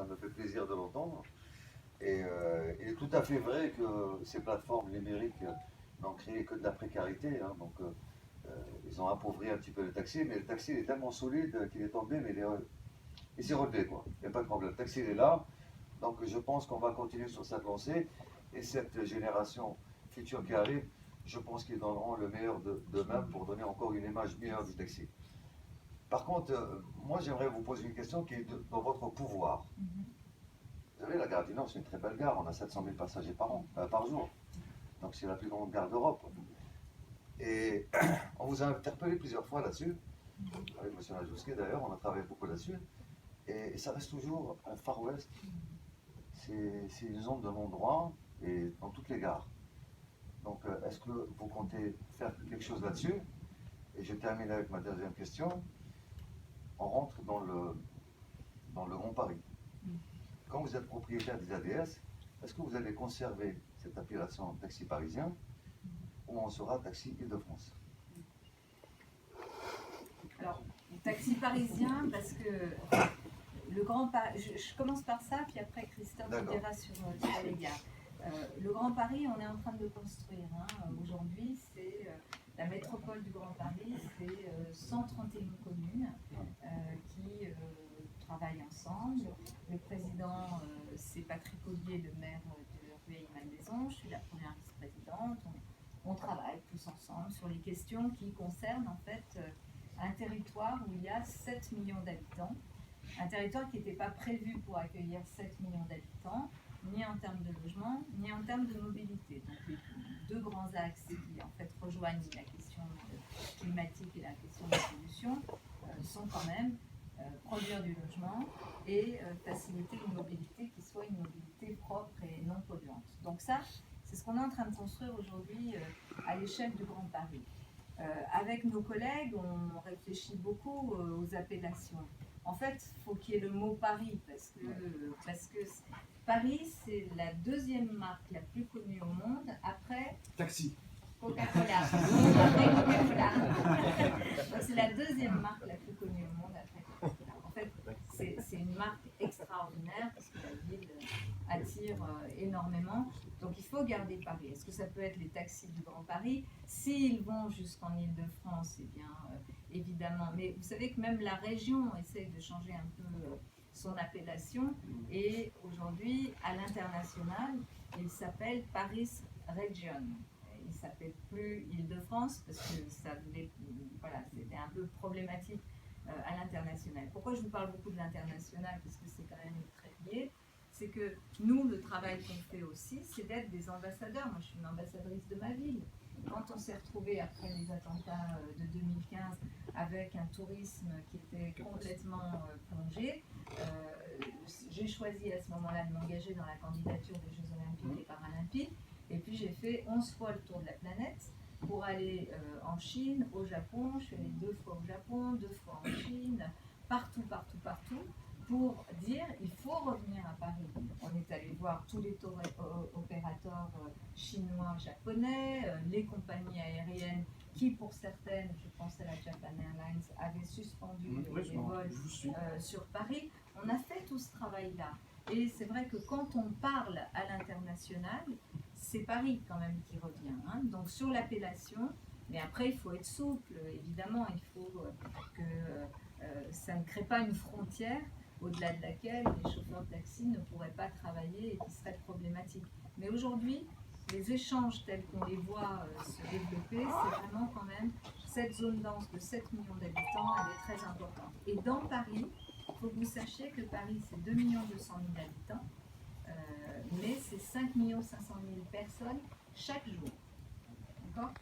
ça me fait plaisir de l'entendre. Et il est tout à fait vrai que ces plateformes numériques n'ont créé que de la précarité. Hein. Donc, ils ont appauvri un petit peu le taxi, mais le taxi il est tellement solide qu'il est tombé, mais il s'est relevé, quoi. Il n'y a pas de problème. Le taxi il est là. Donc, je pense qu'on va continuer sur cette lancée. Et cette génération future qui arrive, je pense qu'ils donneront le meilleur d'eux-mêmes pour donner encore une image meilleure du taxi. Par contre, moi, j'aimerais vous poser une question qui est dans votre pouvoir. Vous savez, la gare du Nord, c'est une très belle gare. On a 700 000 passagers par jour. Donc, c'est la plus grande gare d'Europe. Et on vous a interpellé plusieurs fois là-dessus. Avec M. Najouski, d'ailleurs, on a travaillé beaucoup là-dessus. Et ça reste toujours un Far West. C'est une zone de non-droit et dans toutes les gares. Donc, est-ce que vous comptez faire quelque chose là-dessus? Et je termine avec ma deuxième question. On rentre dans le Grand Paris. Quand vous êtes propriétaire des ADS, est-ce que vous allez conserver cette appellation taxi parisien ou on sera taxi Île-de-France? Alors, taxi parisien, parce que le Grand Paris, je commence par ça, puis après Christophe vous dira sur les gares. Le Grand Paris, on est en train de le construire. Hein. Aujourd'hui, c'est la métropole du Grand Paris, c'est 131 communes qui travaillent ensemble. Le président, c'est Patrick Ollier, le maire de Rueil-Malmaison. Je suis la première vice-présidente. On travaille tous ensemble sur les questions qui concernent en fait un territoire où il y a 7 millions d'habitants. Un territoire qui n'était pas prévu pour accueillir 7 millions d'habitants, ni en termes de logement, ni en termes de mobilité. Donc les deux grands axes qui en fait rejoignent la question climatique et la question de pollution sont quand même produire du logement et faciliter une mobilité qui soit une mobilité propre et non polluante. Donc ça, c'est ce qu'on est en train de construire aujourd'hui à l'échelle du Grand Paris. Avec nos collègues, on réfléchit beaucoup aux appellations. En fait, il faut qu'il y ait le mot Paris, parce que Paris, c'est la deuxième marque la plus connue au monde, après Taxi. Coca-Cola. C'est la deuxième marque la plus connue au monde après Coca-Cola. En fait, c'est une marque extraordinaire, parce que la ville attire énormément. Donc il faut garder Paris. Est-ce que ça peut être les taxis du Grand Paris? S'ils vont jusqu'en Île-de-France, eh bien évidemment. Mais vous savez que même la région essaye de changer un peu son appellation. Et aujourd'hui, à l'international, il s'appelle Paris Region. Il ne s'appelle plus Île-de-France parce que c'était un peu problématique à l'international. Pourquoi je vous parle beaucoup de l'international? Parce que c'est quand même très lié. C'est que nous, le travail qu'on fait aussi, c'est d'être des ambassadeurs. Moi, je suis une ambassadrice de ma ville. Quand on s'est retrouvé après les attentats de 2015 avec un tourisme qui était complètement plongé, j'ai choisi à ce moment-là de m'engager dans la candidature des Jeux Olympiques et Paralympiques. Et puis j'ai fait 11 fois le tour de la planète pour aller en Chine, au Japon. Je suis allée 2 fois au Japon, 2 fois en Chine, partout, pour dire il faut revenir à Paris. On est allé voir tous les tours opérateurs chinois, japonais, les compagnies aériennes qui, pour certaines, je pense à la Japan Airlines, avaient suspendu les vols sur Paris. On a fait tout ce travail-là. Et c'est vrai que quand on parle à l'international, c'est Paris quand même qui revient. Hein. Donc sur l'appellation, mais après il faut être souple, évidemment, il faut que ça ne crée pas une frontière au-delà de laquelle les chauffeurs de taxi ne pourraient pas travailler et qui serait problématique. Mais aujourd'hui, les échanges tels qu'on les voit se développer, c'est vraiment quand même cette zone dense de 7 millions d'habitants, elle est très importante. Et dans Paris, il faut que vous sachiez que Paris, c'est 2 200 000 habitants, mais c'est 5 500 000 personnes chaque jour. D'accord ?